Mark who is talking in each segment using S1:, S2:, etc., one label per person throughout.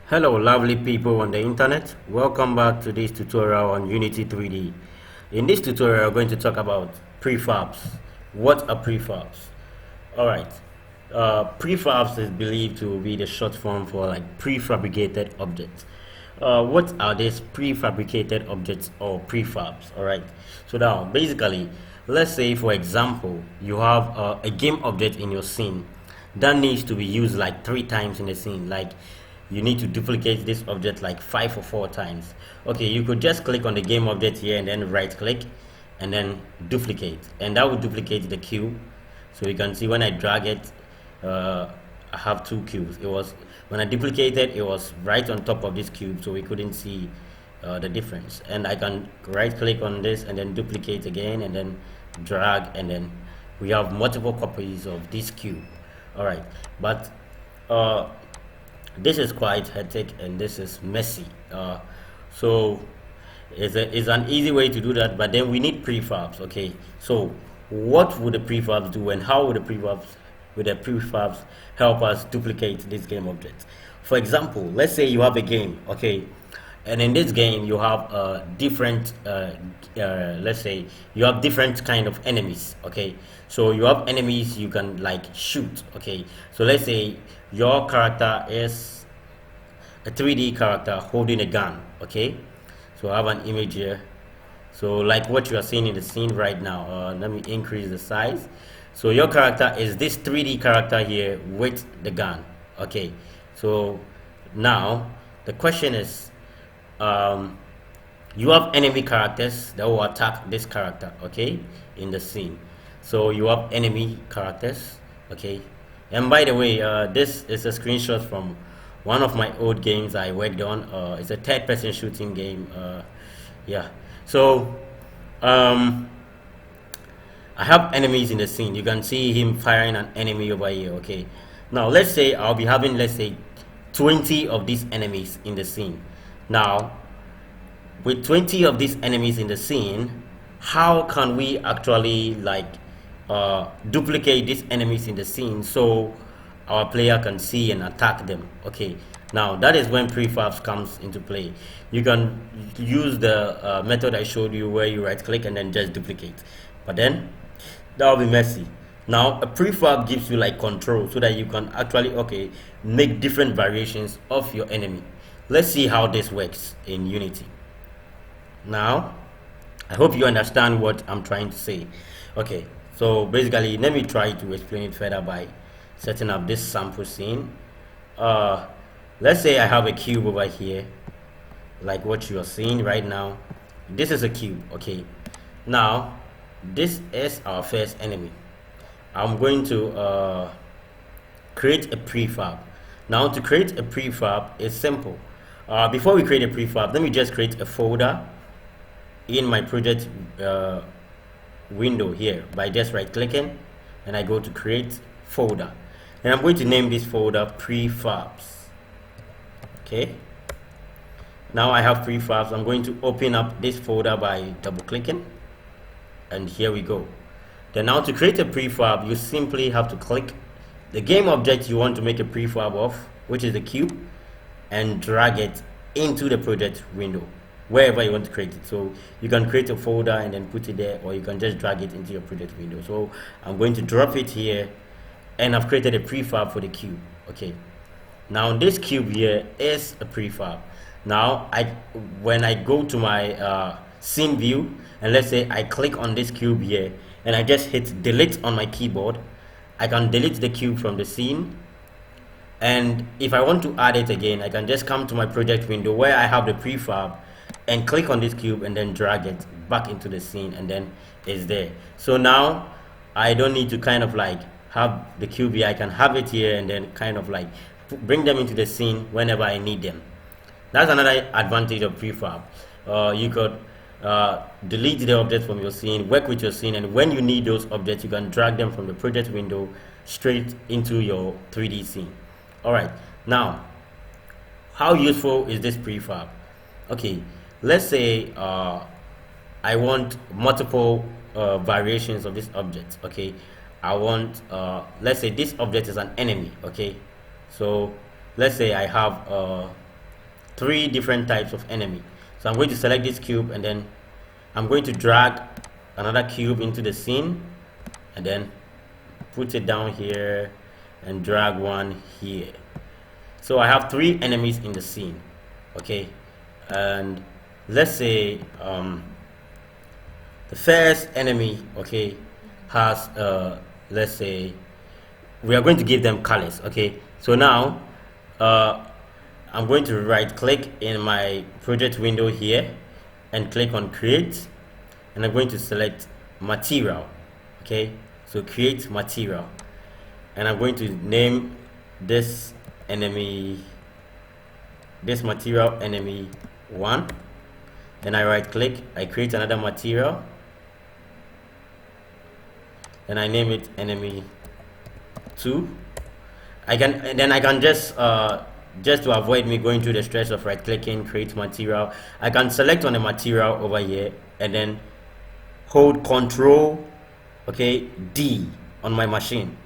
S1: Hello lovely people on the internet, welcome back to this tutorial on Unity3d. In this tutorial we're going to talk about prefabs. What are prefabs? Alright, prefabs is believed to be the short form for like prefabricated objects. What are these prefabricated objects or prefabs? Alright, so now basically let's say for example you have a game object in your scene that needs to be used like 3 times in the scene. Like you need to duplicate this object like 5 or 4 times. Okay, you could just click on the game object here and then right click and then duplicate, and that will duplicate the cube. So you can see when I drag it, I have 2 cubes. It was when I duplicated, it was right on top of this cube, so we couldn't see the difference. And I can right click on this and then duplicate again and then drag, and then we have multiple copies of this cube. All right, but this is quite hectic and this is messy. So it's an easy way to do that, but then we need prefabs. Okay, so what would the prefabs do, and how would the prefabs help us duplicate this game object? For example, let's say you have a game, okay, and in this game you have different let's say you have different kind of enemies. Okay, so you have enemies you can like shoot. Okay, so let's say your character is a 3D character holding a gun. Okay, so I have an image here, so like what you are seeing in the scene right now. Let me increase the size. So your character is this 3D character here with the gun. Okay, so now the question is, you have enemy characters that will attack this character, okay, in the scene. So you have enemy characters, okay. And by the way, this is a screenshot from one of my old games I worked on. It's a third-person shooting game. Yeah, so I have enemies in the scene. You can see him firing an enemy over here. Okay, now let's say I'll be having, let's say, 20 of these enemies in the scene. Now with 20 of these enemies in the scene, how can we actually like duplicate these enemies in the scene so our player can see and attack them? Okay, now that is when prefabs comes into play. You can use the method I showed you where you right click and then just duplicate, but then that will be messy. Now a prefab gives you like control so that you can actually, okay, make different variations of your enemy. Let's see how this works in Unity. Now I hope you understand what I'm trying to say. Okay, so basically let me try to explain it further by setting up this sample scene. Let's say I have a cube over here like what you are seeing right now. This is a cube. Okay, now this is our first enemy. I'm going to create a prefab. Now to create a prefab is simple. Before we create a prefab, let me just create a folder in my project window here by just right clicking, and I go to create folder, and I'm going to name this folder prefabs. Okay, now I have prefabs. I'm going to open up this folder by double clicking, and here we go. Then now to create a prefab, you simply have to click the game object you want to make a prefab of, which is the cube, and drag it into the project window wherever you want to create it. So you can create a folder and then put it there, or you can just drag it into your project window. So I'm going to drop it here, and I've created a prefab for the cube. Okay, now this cube here is a prefab. Now when I go to my scene view, and let's say I click on this cube here and I just hit delete on my keyboard, I can delete the cube from the scene. And if I want to add it again, I can just come to my project window where I have the prefab and click on this cube and then drag it back into the scene, and then it's there. So now I don't need to kind of like have the cube here. I can have it here and then kind of like bring them into the scene whenever I need them. That's another advantage of prefab. You could delete the objects from your scene, work with your scene, and when you need those objects, you can drag them from the project window straight into your 3D scene. Alright, now how useful is this prefab? Okay, let's say I want multiple variations of this object. Okay, I want let's say this object is an enemy. Okay, so let's say I have three different types of enemy. So I'm going to select this cube, and then I'm going to drag another cube into the scene, and then put it down here and drag one here. So I have three enemies in the scene. Okay, and let's say the first enemy, okay, has let's say we are going to give them colors. Okay, so now I'm going to right click in my project window here and click on create, and I'm going to select material. Okay, so create material, and I'm going to name this material enemy 1. Then I right click, I create another material, and I name it enemy 2. I can just to avoid me going through the stress of right clicking, create material, I can select on the material over here and then hold Control, okay, D on my machine,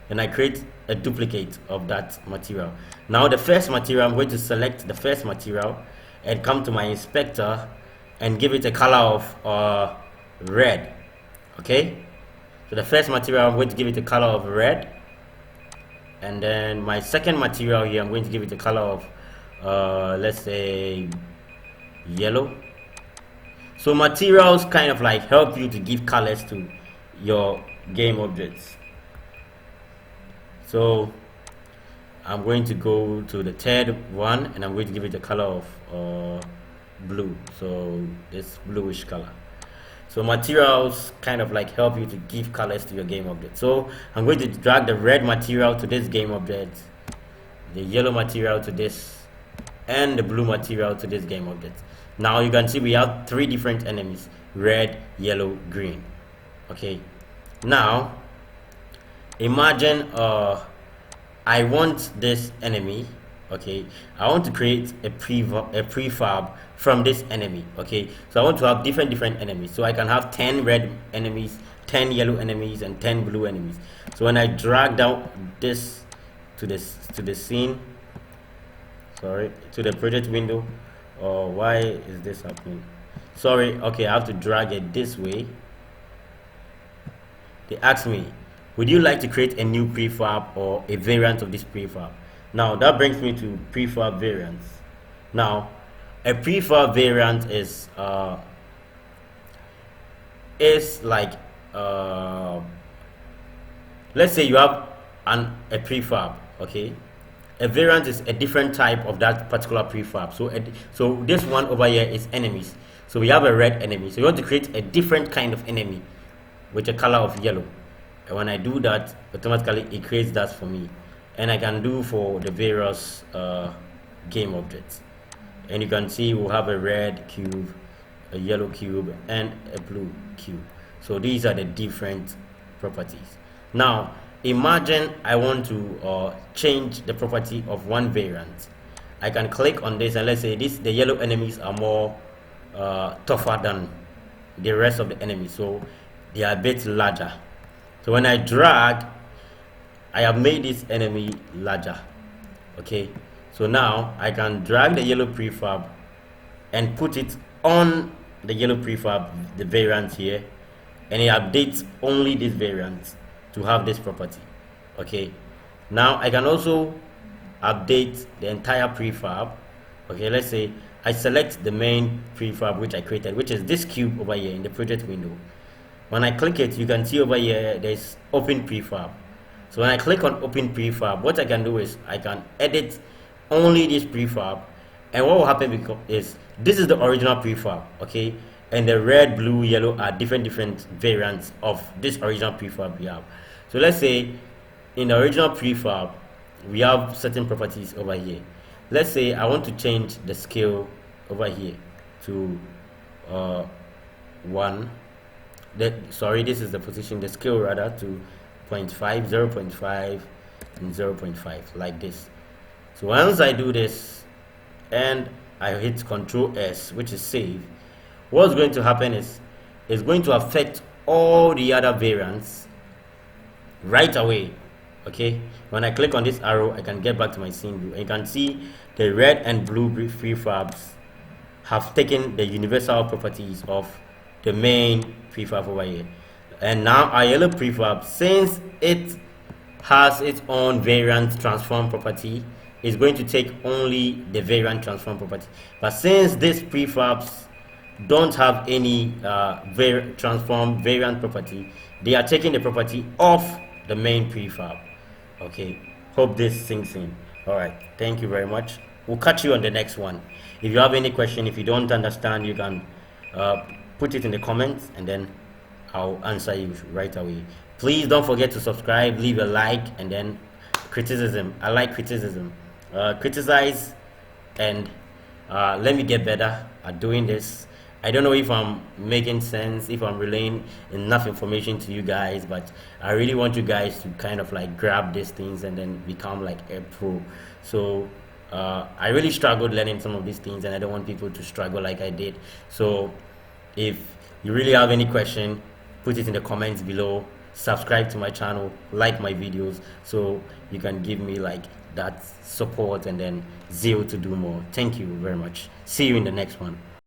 S1: and I create a duplicate of that material. Now the first material, I'm going to select the first material and come to my inspector and give it a color of red. Okay, so the first material, I'm going to give it a color of red, and then my second material here, I'm going to give it a color of let's say yellow. So materials kind of like help you to give colors to your game objects. So I'm going to go to the third one, and I'm going to give it a color of blue, so this bluish color. So materials kind of like help you to give colors to your game object. So I'm going to drag the red material to this game object, the yellow material to this, and the blue material to this game object. Now you can see we have three different enemies: red, yellow, green. Okay, now imagine I want this enemy. Okay, I want to create a prefab from this enemy. Okay, so I want to have different enemies, so I can have 10 red enemies, 10 yellow enemies, and 10 blue enemies. So when I drag down this to the scene, sorry, to the project window, why is this happening? Sorry, okay, I have to drag it this way. They ask me, would you like to create a new prefab or a variant of this prefab? Now that brings me to prefab variants. Now a prefab variant is like let's say you have a prefab. Okay, a variant is a different type of that particular prefab. So this one over here is enemies. So we have a red enemy, so you want to create a different kind of enemy with a color of yellow, and when I do that, automatically it creates that for me, and I can do for the various game objects. And you can see we'll have a red cube, a yellow cube, and a blue cube. So these are the different properties. Now imagine I want to change the property of one variant. I can click on this, and let's say the yellow enemies are more tougher than the rest of the enemies, so they are a bit larger. So when I drag, I have made this enemy larger. Okay, so now I can drag the yellow prefab and put it on the yellow prefab, the variant here, and it updates only this variant to have this property. Okay, now I can also update the entire prefab. Okay, let's say I select the main prefab which I created, which is this cube over here in the project window. When I click it, you can see over here there's open prefab. So when I click on open prefab, what I can do is I can edit only this prefab, and what will happen is this is the original prefab. Okay, and the red, blue, yellow are different variants of this original prefab we have. So let's say in the original prefab we have certain properties over here. Let's say I want to change the scale over here to 1. Sorry, this is the position, the scale rather, to 0.5, 0.5, and 0.5, like this. So once I do this and I hit Ctrl S, which is save, what's going to happen is it's going to affect all the other variants right away. Okay, when I click on this arrow, I can get back to my scene view, and you can see the red and blue prefabs have taken the universal properties of the main prefab over here. And now our yellow prefab, since it has its own variant transform property, is going to take only the variant transform property. But since these prefabs don't have any transform variant property, they are taking the property of the main prefab. Okay, hope this sinks in. All right, thank you very much. We'll catch you on the next one. If you have any question, if you don't understand, you can put it in the comments, and then I'll answer you right away. Please don't forget to subscribe, leave a like, and then criticism. I like criticism. Criticize, and let me get better at doing this. I don't know if I'm making sense, if I'm relaying enough information to you guys, but I really want you guys to kind of like grab these things and then become like a pro. So I really struggled learning some of these things, and I don't want people to struggle like I did. So if you really have any question, put it in the comments below. Subscribe to my channel, like my videos, so you can give me like that support and then zeal to do more. Thank you very much. See you in the next one.